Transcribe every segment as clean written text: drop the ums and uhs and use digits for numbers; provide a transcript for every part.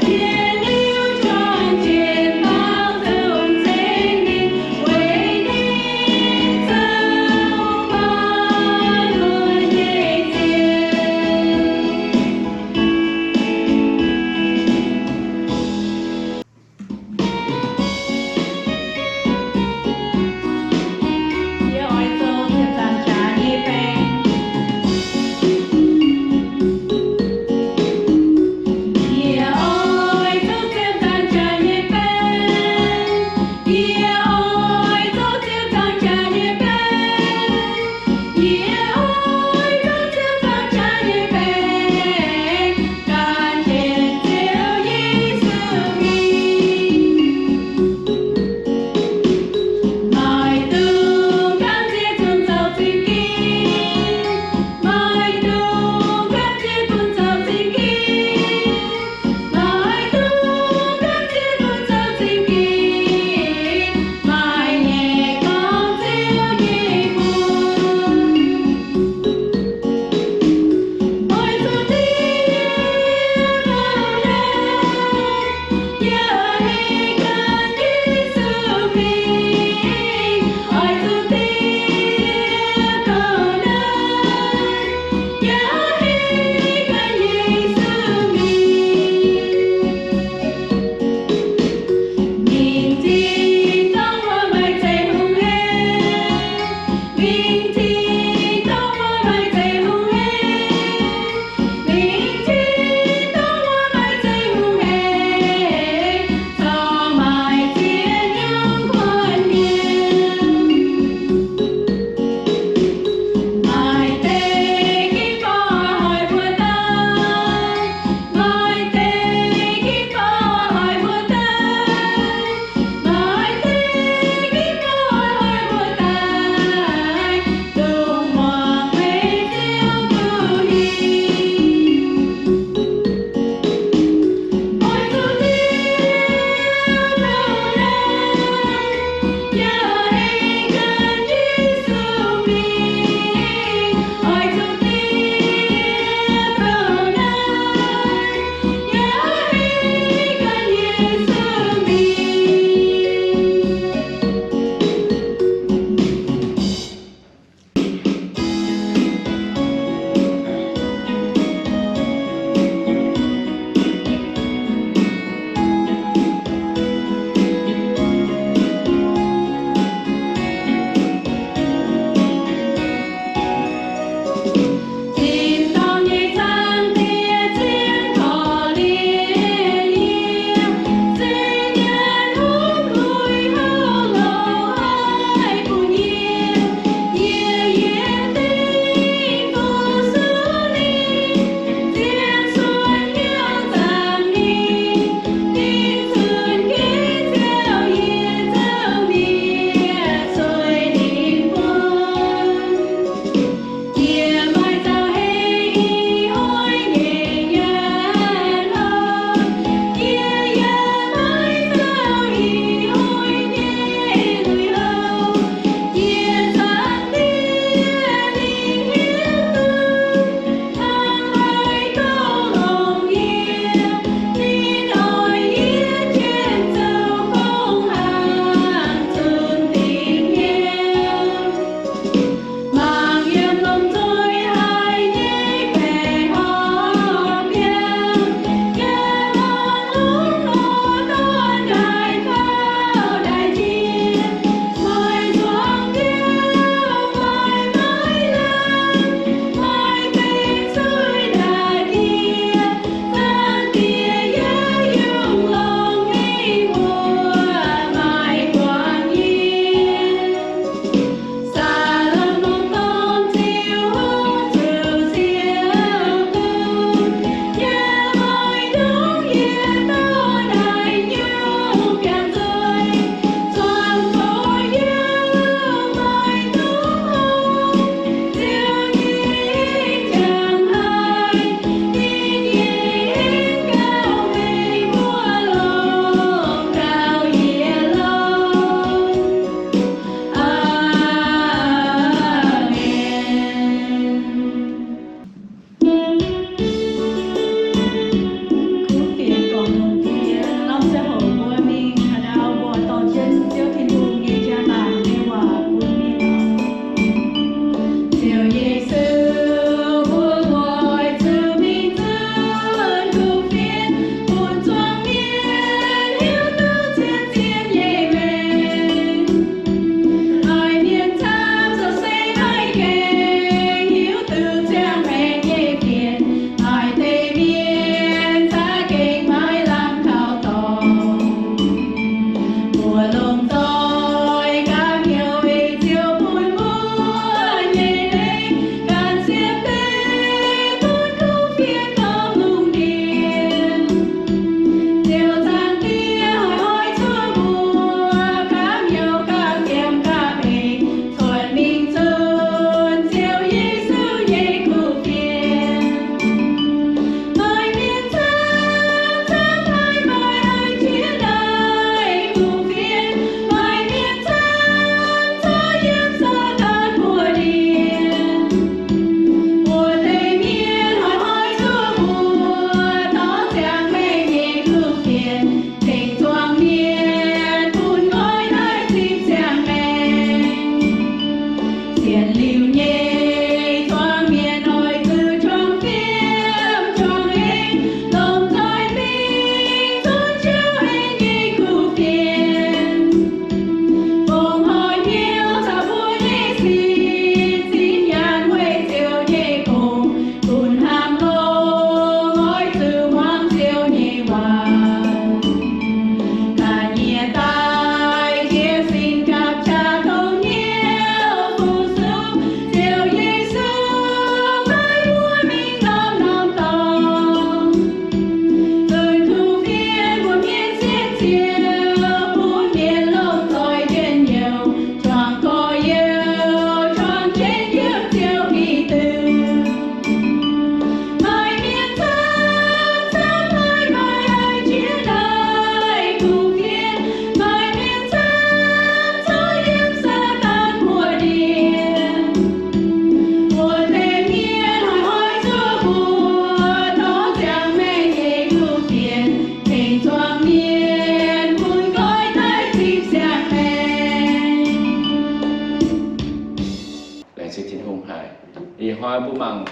也爱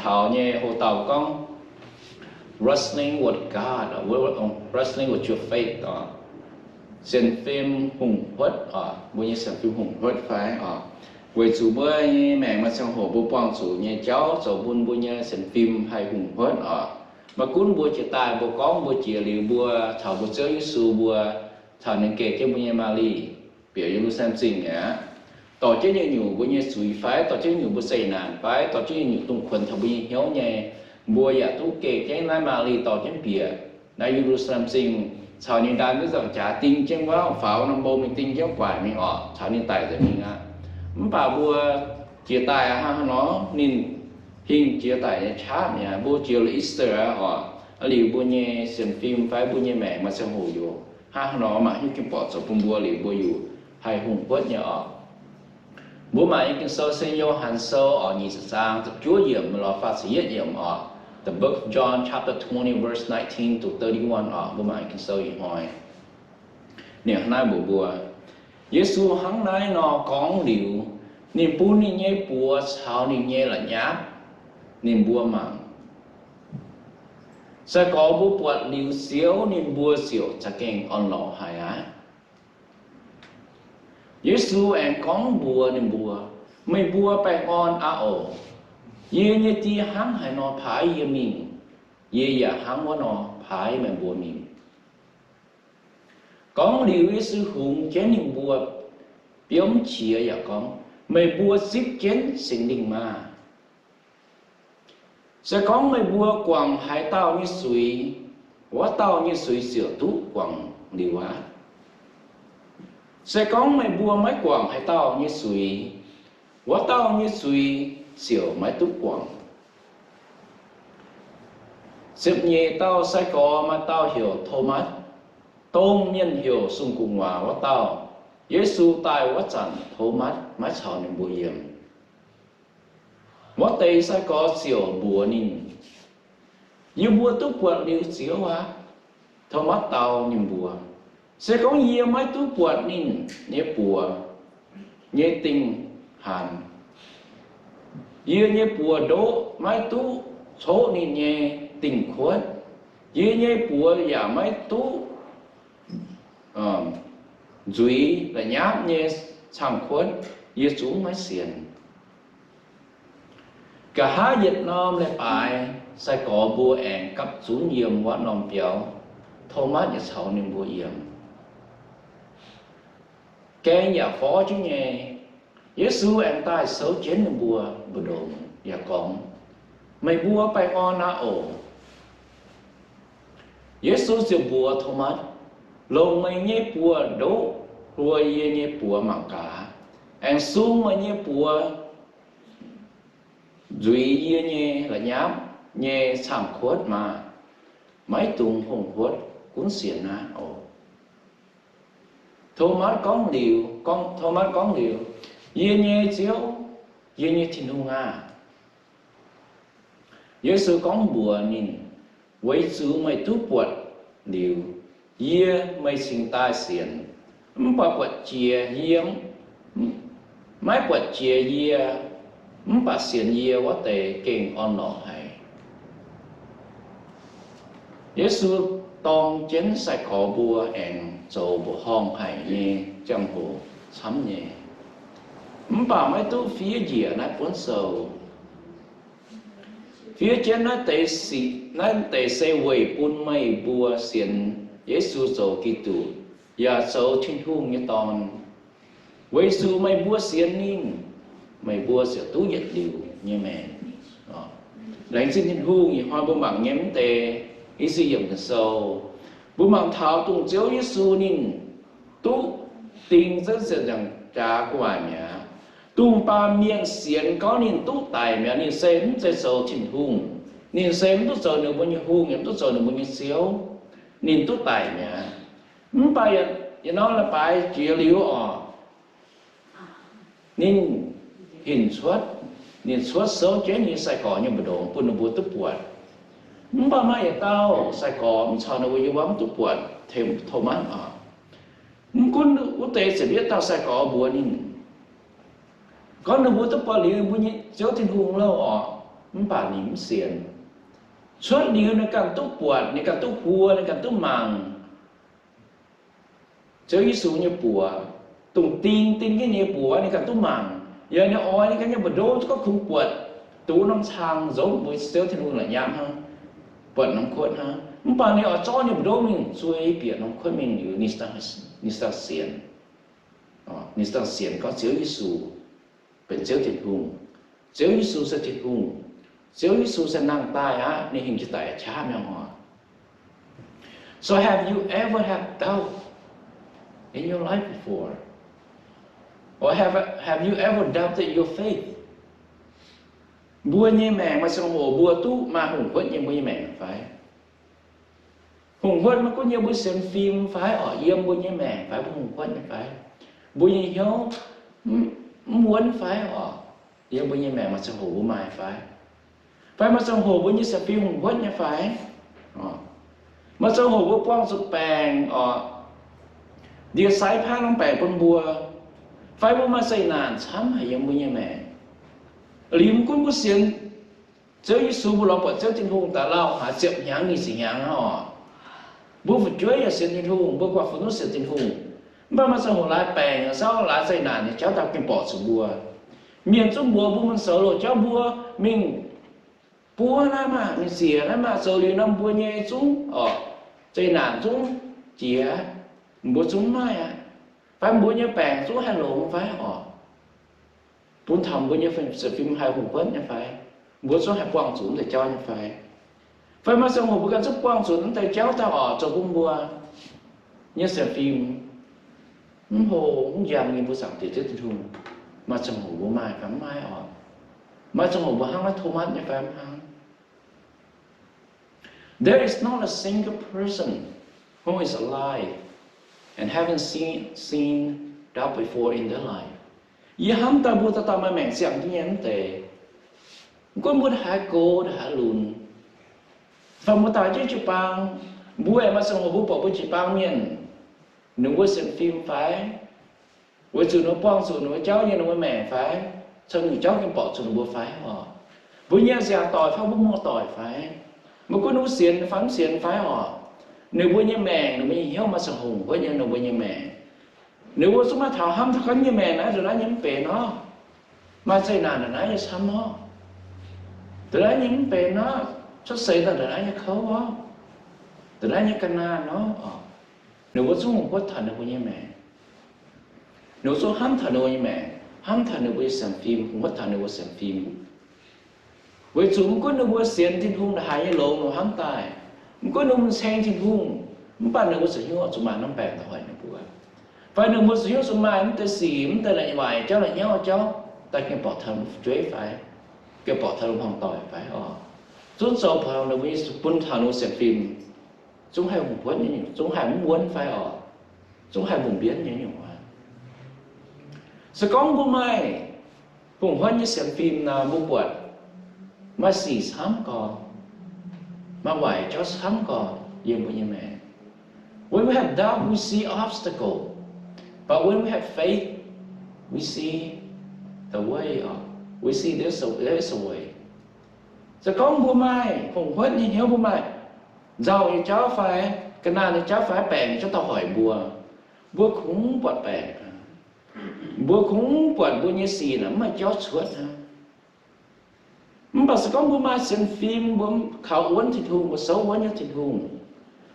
thảo nhé hồ tàu con wrestling with God, wrestling with your faith, xem phim hùng huất, bây giờ xem phim hùng huất phải, với chủ bữa mẹ mà sang hồ bố quang chủ nhé cháu cháu buôn bữa nhé xem phim hay hùng huất, mà cuốn bữa chỉ tài bữa con bữa chỉ liều bữa thảo bữa chơi Giêsu bữa thảo nên kể cái bữa nhé Mali biểu như xem trình nhá, tổ chức nhiều bữa nhé suy phải tổ chức nhiều bữa xây nàn phải tổ chức nhiều tung quần thảo bữa nhé hiếu nhé bữa giờ tu kể cái này Mali tổ chức bịa này Jerusalem trình sau này đàn cái dòng trả tin trên quá pháo năm bô mình tin kéo quải mình sau này tài rồi mình bảo bùa chia tài nó nên hình chia tài chát nhà bùa chiều là Easter liều bùa nhẹ xem phim phải bùa nhẹ mẹ mà xem hồ vô nó mà những cái bỏ sổ bùa bùa liều bùa dù hay hùng quất nhỏ bùa mà những cái sơ sinh vô hành sơ ở nhị sang tập chúa diệm mà lo phát sĩ diệm the book of John chapter 20 verse 19 to 31 bùa mà những cái sơ gì hỏi nè nay bùa Giêsu hắn nói nó con liều niềm bùa ni nhé bùa sao ni nhé là nháp niềm bùa mạng sẽ có bùa bùa liều xíu niềm bùa xíu chắc kênh on lọ hay á Giêsu em con bùa niềm bùa mấy bùa bay on ổ ye nhé tí hắn hay nó phải ye mình ye ya hắn muốn nó phải mà bùa mình con liều Giêsu hùng chế niềm bùa biểu chia ya con mày bùa xích chén sinh linh mà sẽ có mày bùa quảng hải tao như suy quá tao như suy sửa tú quảng liều á sẽ có mày bùa máy quảng hải tao như suy quá tao như suy sửa máy tú quảng xếp nhẹ tao sẽ có mà tao hiểu thô mắt tôm nhân hiểu xung cùng hòa quá tao Giêsu tai quá chẳng thấu mắt mãi chào niềm bùa hiểm mất tay sẽ có siêu bùa nín nhiều bùa túc quật liều xíu á thấu mắt tao niềm bùa sẽ có nhiều mấy túc quật nín nhé bùa nhé tình hàn nhé bùa đố mấy tú số nín nhé tình khuất nhé bùa giả mấy tú duy là nháp nhé tham khuất yết chúng máy xiên cả hai Việt Nam lại phải sẽ có bùa ẻn cấp xuống nhiệm quá nòng béo thô mát như sau niềm bùa yểm cái nhà phó chứ nhé Giêsu em tai xấu chén niềm bùa bùa đồn và con mày bùa bay on na ổ Giêsu siêu bùa thô mát lồng mày nhé bùa đố bùa ye nhé bùa mạng cả anh xuống mà nhé bùa duy ye nhé là nhám nhé sàm khuất mà máy tung hùng khuất cuốn xiên na ồ thô mát con liều con thô mát con liều ye nhé chiếu ye nhé thiên hùng Giêsu con bùa nhìn với chú mày tú quật liều ye mày sinh tai xiên bà quật chia hiếm máy quật chia ye bà xiên ye quá tệ kênh on lọ hay Giêsu tông chén sai khó bùa ẻn dầu bộ hong hay nhé trong hồ sắm nhé bà máy tú phía dìa nát bốn sầu phía trên nó tệ xây quầy bún mây bùa xiên Giêsu dầu kỳ tù ya sâu thiên hùng như tòn với su mày bua xiên nín mày bua sẽ tú nhiệt liều như mẹ đánh xin thiên hùng như hoa bố mạng nhém tê ý sử dụng cái sâu bố mạng thảo tung chiếu như su nín tú tình rất sẽ rằng trả quả nhà tung ba miệng xiên có nín tú tài mẹ nín xem sẽ sâu thiên hùng nín xem tú sâu nữa bao nhiêu hùng em tú sâu nữa bao nhiêu xíu nín tú tài mẹ bây giờ nó là phải chia liu nên hình xuất số chế như sai cỏ như một đồ bún bún túp bùa ba mai tao sai cỏ sao nó vui bám túp bùa thêm thô mát con quốc tế sẽ biết tao sai cỏ bùa nên con nó bún túp bùa liu bún như chỗ thiên hùng lâu bà niệm xiên suốt điều này càng tốt buồn này càng tốt hùa này càng tốt màng Chúa Giêsu như bùa tùng tin cái như bùa này càng tốt màng giờ nó oi cái như bùa đô có không buồn tú nó sang giống với siêu thiên hùng là nhảm ha buồn nó khuất ha bà này ở cho như bùa đô mình xuôi biển nó khuất mìnhอยู่นิสตาเสียนนิสตาเสียนก็Chúa Giêsuเป็นsiêu thiên hùng Chúa Giêsu sẽ thiên hùng Chúa Giêsu sẽ năng tai á nên hình chữ tại cha mẹ họ. So have you ever had doubt in your life before? Or have you ever doubted your faith? Bùa như mẹ mà xong hồ bùa tu mà hùng quất như bùa như mẹ phải. Hùng quất mà có nhiều bùa xem phim phải ở yếm bùa như mẹ phải hùng quất như phải. Bùa như hiếu muốn phải ở yếm bùa như mẹ mà xong hồ bùa mài phải. Phải mà xong hồ bùa như xem phim hùng quất như phải. Mà xong hồ bùa quang sụp bèng điều sái phá lông bèng con bùa. Phải bùa mà xây nàn chám hay yếm bùa như mẹ. Liêm quân bùa xiên Chúa Giêsu bùa lọc bởi Chúa Thiên Hùng ta lao hả chậm nháng như xỉ nháng họ. Bùa vật chuối là xiên Thiên Hùng, bùa quả phụ nữ xiên Thiên Hùng. Mà xong hồ lại bèng, sao lại xây nàn thì cháu ta kìm bỏ xuống bùa. Miền xuống bùa bùa mình sợ rồi cháu bùa mình bùa ra mà, mình xỉa ra mà, sợ liều năm bùa nhẹ xuống, xây nàn xuống, chìa, bùa xuống mai à. Phải bùa nhẹ bèng xuống hai lộ không phải họ. Bùa thầm bùa nhẹ phim hai hùng quất như phải. Bùa xuống hai quang xuống để cho như phải. Phải mà xong hồ bùa cần giúp quang xuống để cháu ta cho bùa bùa. Như xem phim hồ không dám nghe bùa sẵn thì chết thì thùng. Mà xong hồ bùa mai phải mai họ. Mà xong hồ bùa hăng là thô mát như phải hăng. There is not a single person who is alive and haven't seen doubt before in their life. Ý hâm ta bùa ta mà mẹn xem cái nhắn tệ. Có muốn hả cô đã hả lùn. Và một tài chứ chụp băng. Bố em mà xong rồi bố bỏ bố chỉ băng miền. Nếu bố xem phim phải. Bố chú nó băng chú nó cháu như nó mẹ phải. Xong rồi cháu cái bỏ chú nó bố phải họ. Bố nhé già tỏi phải bố mua tỏi phải. Mà có nó xiên phán xiên phải họ. Nếu bố nhé mẹ nó mới hiếu mà xong hùng bố nhé nó bố nhé mẹ. Nếu bố xuống mà thảo hâm thảo khánh như mẹ nó rồi nó nhắm bể nó. Mà xây nàn là nó như xăm nó. Từ đó những bề nó xuất xảy ra từ đó như khấu đó. Từ đó như cân na nó. Nếu có xuống một quất thần của như mẹ. Nếu xuống hâm thần của như mẹ. Hâm thần của xem phim. Không quất thần của xem phim. Với chúng có nếu có xiên thiên hùng là hai như lộ nó hâm tài. Có nếu có sen thiên hùng. Một bạn nếu có sử dụng chúng mà nó bèn là hỏi nó bùa. Và nếu có sử dụng chúng mà nó tới xì. Nó tới lại vài cháu lại nhau cháu. Ta kêu bỏ thần chuế phải. Cái bỏ thằng hoàng tỏi phải chúng sau phải là với quân thằng nó xem phim chúng hay vùng quất như nhau chúng hay muốn phải chúng hay vùng biến như nhau sẽ có bố mai vùng quất như xem phim là bố quật mà xì sám cò mà vải cho sám cò yên bố như mẹ. When we have doubt we see obstacle, but when we have faith we see the way we see there is a way. Sẽ có bùa mai, hùng quất như hiếu bùa mai. Giàu thì cháu phải, cái nào thì cháu phải bèn cho tao hỏi bùa. Bùa cũng bọt bèn. Bùa cũng bọt bùa như xì lắm mà cháu suốt ha. Mà sẽ có bùa mai xem phim, bùa khảo uốn thịt hùng, bùa xấu uốn như thịt hùng.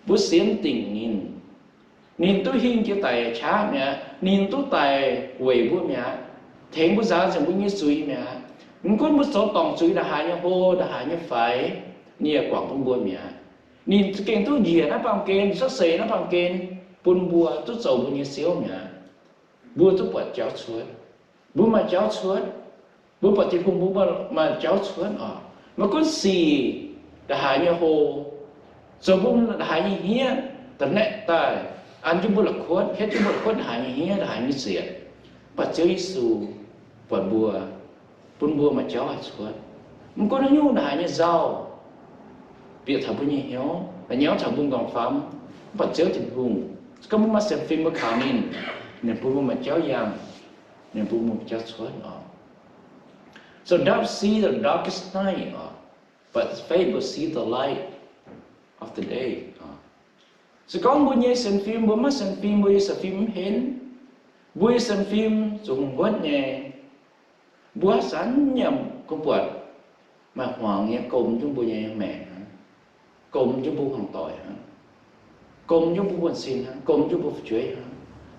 Bùa xiên tình nhìn. Nhìn tôi hình cho tài cha mẹ, nhìn tôi tài quỷ bùa mẹ. Thế bố giáo rằng bố như suy mẹ. Mình có một số tổng suy là hai như hô, là hai như phải. Nhiều quảng bông bùa mẹ. Nhìn kênh tôi dìa nó bằng kênh, sắc xế nó bằng kênh. Bùn bùa tôi dầu bùa như xíu mẹ. Bùa tôi bỏ cháu suốt. Bùa mà cháu suốt. Bùa bỏ thì không bùa mà cháu suốt. Mà có xì là hai như hô. Rồi bùa là hai như hiên. Ta nẹ tài. Anh chú bùa là khuất. Hết chú bùa là khuất hai như hiên là hai như diệt. Và Chúa Giêsu bọt bùa, bùn bùa mà cháu hạt suốt. Mình có nó nhu là như rau. Việc thảo bùa như hiếu, là nhéo thảo bùn gòn phám. Và cháu thịt hùng. Có một mắt xem phim mới khảo nên. Nên bùa mà cháu giang. Nên bùa mà cháu suốt. So doubt see the darkest night, but faith will see the light of the day. So con bữa nhé xem phim, bữa mắt xem phim, bữa xem phim hến, bữa xem phim dùng quát nhẹ, bữa sáng nhầm con quạt mà hoàng nghe cùng chúng bữa nhé mẹ, cùng chúng bữa hoàng tội, cùng chúng bữa buồn xin, cùng chúng bữa chuối,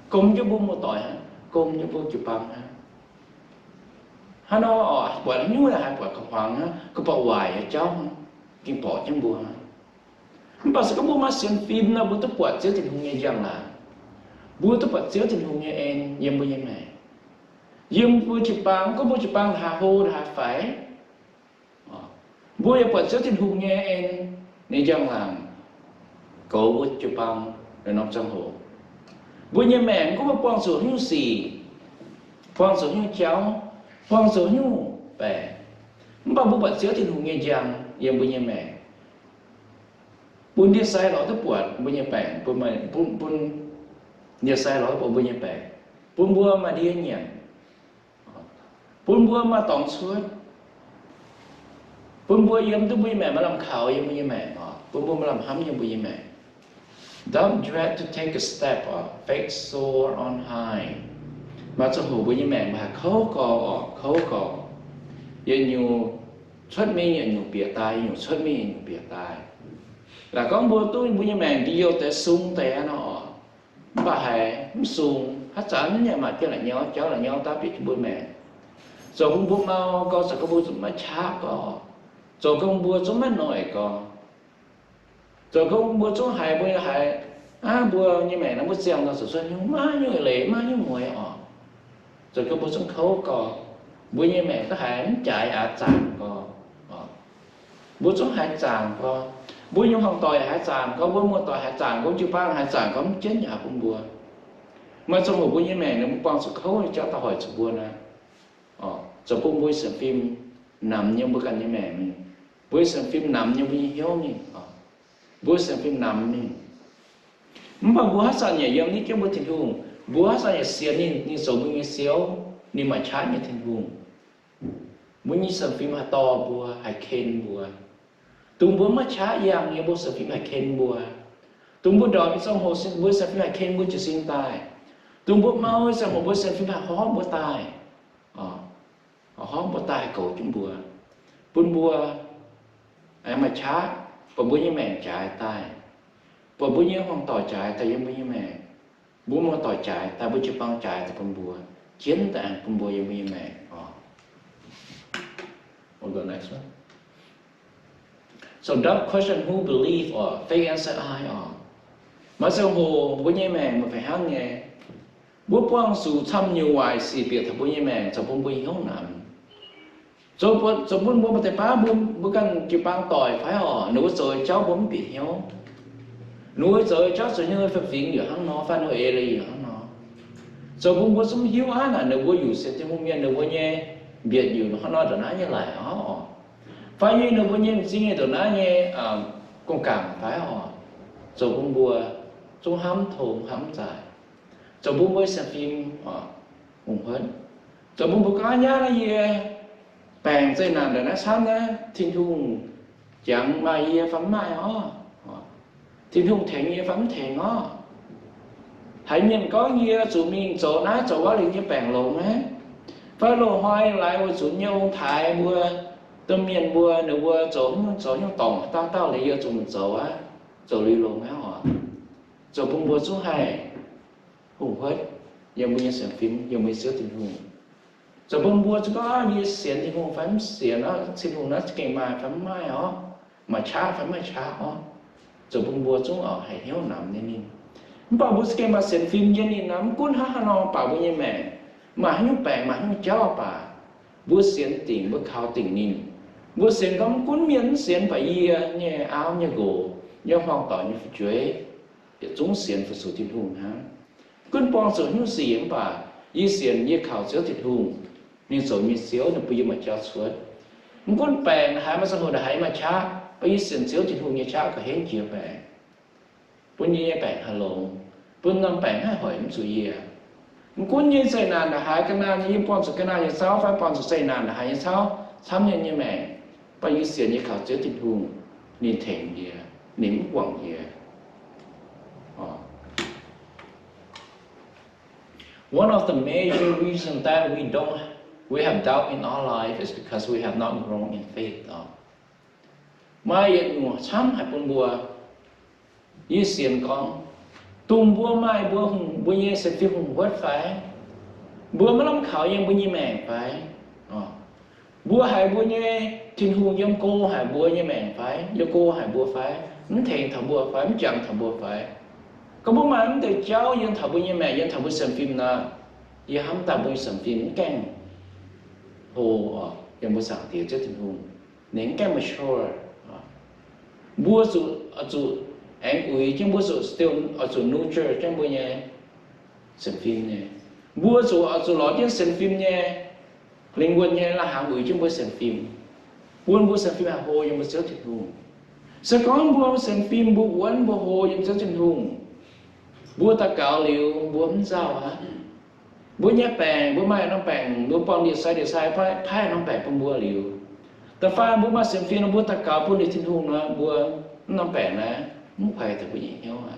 cùng chúng bữa mua tội, cùng chúng bữa chụp băng. Hắn nó quả như là hai quả hoàng có bảo hoài ở trong kinh bỏ trong bùa. Bà sẽ có bố mà xem phim nó bố tức quả chiếu tình hùng nghe rằng là bố tức quả chiếu tình hùng nghe em dâm bố dâm này dâm bố chụp băng có bố chụp băng hà hô hà phải bố quả chiếu tình hùng nghe em nên rằng là cậu bố chụp băng rồi nông trong hồ bố nhà mẹ có một quang số như xì quang số như cháu quang số như bè bà bố quả chiếu tình hùng nghe rằng dâm bố nhà mẹ bún đi sai lỗi tới buồn bún nhà bè bún mà bún nhiều sai lỗi của bún nhà bè bún bua mà đi nhỉ bún bua mà tòng suốt bún bua yếm tới bún mẹ mà làm khảo yếm bún nhà mẹ bún bua mà làm hấm yếm bún nhà mẹ don't dread to take a step faith soar on high mà cho hồ bún nhà mẹ mà khâu cò yên nhiều xuất mi nhiều bìa tai nhiều xuất mi nhiều bìa tai là con bố tôi bố như mẹ đi vô tới sung té nó bà hè sung hát chán nhà mà kia là nhau cháu là nhau ta biết bố mẹ rồi con bố mau con sẽ có bố chúng mới chá có rồi con bố chúng mới nổi có rồi con bố chúng hài bố hài bố như mẹ nó bố xem nó sử dụng như má như lệ má như mùi rồi con bố chúng khấu có bố như mẹ có hài chạy chàng có bố chúng hài chàng có bố nhung hồng tỏi hải sản có bố mua tỏi hải sản có chữ ba hải sản có chết nhà cũng bùa mà trong một bố như mẹ nó quang sự khâu cho tao hỏi sự bùa nè rồi bố bố xem phim nằm nhưng bố cần như mẹ mình bố xem phim nằm nhưng bố hiếu mình bố xem phim nằm mình mà bố hát sản nhà yếm ní cái bố thiên hùng bố hát sản nhà xiên ní số bố như xéo ní mà trái nhà thiên hùng bố như xem phim hà to bùa hải khen bùa tung bố mất chá yang như bố sở phim hải khen bùa tung bố đòi xong hồ xin bố sở phim hải khen bố chỉ xin tài tung bố mau xong hồ bố sở phim hải khó bố tài khó bố tài cầu chúng bùa bún bùa ai mà chá và bố như mẹ trái tài và bố như hoàng tỏi trái tại bố như mẹ bố mua tỏi trái tại bố chụp băng trái tại bún bùa chiến tại bún bùa như bố như mẹ we'll go next one. So don't question who believe or faith answer I or. Mà sao hồ bố nhé mẹ mà phải hát nghe. Bố quang sự thăm nhiều hoài xì biệt thật bố nhé mẹ cho bố hiếu nằm. Cho bố mà thầy phá bố cần kịp băng tỏi phải họ nếu rồi cháu bố bị hiếu. Nếu rồi cháu sẽ như phải phiền được hắn nó phải nói ê lì được hắn nó. Cho bố sống hiếu á là nếu bố dù sẽ thêm bố miên nếu bố nhé biệt dù nó nói rồi nói như lại họ. Phải như nếu bố nhiên xin nghe tụi nó nghe con cảm phải họ rồi bố bùa chúng hắm thùng hắm dài rồi bố mới xem phim hùng hết rồi bố có nhá nó gì bèn dây nào để nó sáng á thiên thùng chẳng mà gì phẩm mai họ thiên thùng thèn gì phẩm thèn họ hãy nhìn có gì chủ mình chỗ ná chỗ quá liền như bèn lộn á phải lộ hoài lại với chủ nhau thái bùa tâm miền bùa nếu bùa chỗ như tổng tao lấy yêu chúng chỗ á chỗ lì lồng á họ chỗ bông bùa số 2 hùng hết giờ mình xem phim giờ mình sửa tình hùng chỗ bông bùa chúng có như xiên tình hùng phải xiên nó tình hùng nó kinh mà phải mai họ mà cha phải mai cha họ chỗ bông bùa chúng ở hay hiếu nằm nên bảo bùa kinh mà xem phim như này nằm cuốn ha nó bảo bùa như mẹ mà hắn bè mà hắn cháu bà bùa xiên tình bùa khao tình nín bữa sen cắm cuốn miếng sen phải như áo như gỗ như hoàng tỏi như chuối để chúng sen phải số thịt hùng ha cuốn bong số như xiên bà y sen như khảo xéo thịt hùng như số như xéo như bây giờ mà cho suốt cuốn bèn hai mà sao hồi đại mà cha bây giờ sen xéo thịt hùng như cha có hết chiều bèn bữa như bèn hà lồng bữa năm bèn hai hỏi em suy cuốn như xây nàn là hai cái nào như bọn sự cái nào như sao phải bọn sự xây nàn là hai như sao sắm như mẹ bao nhiêu xiên như khảo chế tình hùng nhìn thèm gì niệm quẳng gì one of the major reasons that we have doubt in our life is because we have not grown in faith. Mai yết ngủ chăm hay buồn bùa, như xiên con, tung bùa mai bùa hùng bùa nhẹ sẽ phi hùng quất phải, bùa mà lâm khảoยังbùa nhẹ mèn phải, bùa hay bùa nhẹ thiên hùngยังcô hay bùa nhẹ mèn phải,ยังcô hay bùa phải, mình thèn thằng bùa phải, mình chẳng thằng bùa phải. Có bố mà mình từ cháu dân thảo bùi như mẹ dân thảo bùi xem phim nè giờ hâm ta bùi xem phim càng hồ dân bùi sáng tiết cho tình hùng nên càng mature bùa dù anh ui chứ bùa dù still dù nurture chứ bùi nhé xem phim nhé bùa dù lọ chứ xem phim nhé linh quân nhé là hàng ui chứ bùi xem phim bùa xem phim là hồ dân bùi cho tình hùng sẽ có bùa xem phim bùa quấn bùa hồ dân cho tình hùng bùa ta cạo liu bùa không sao hả bùa nhẹ bèn bùa mai nó bèn bùa pon địa sai phai nó bèn pon bùa liu ta pha bùa mà xem phim nó bùa ta cạo bùa đi thiên hùng nó bùa nó bèn nè không phải thật bùa nhẹ nhau à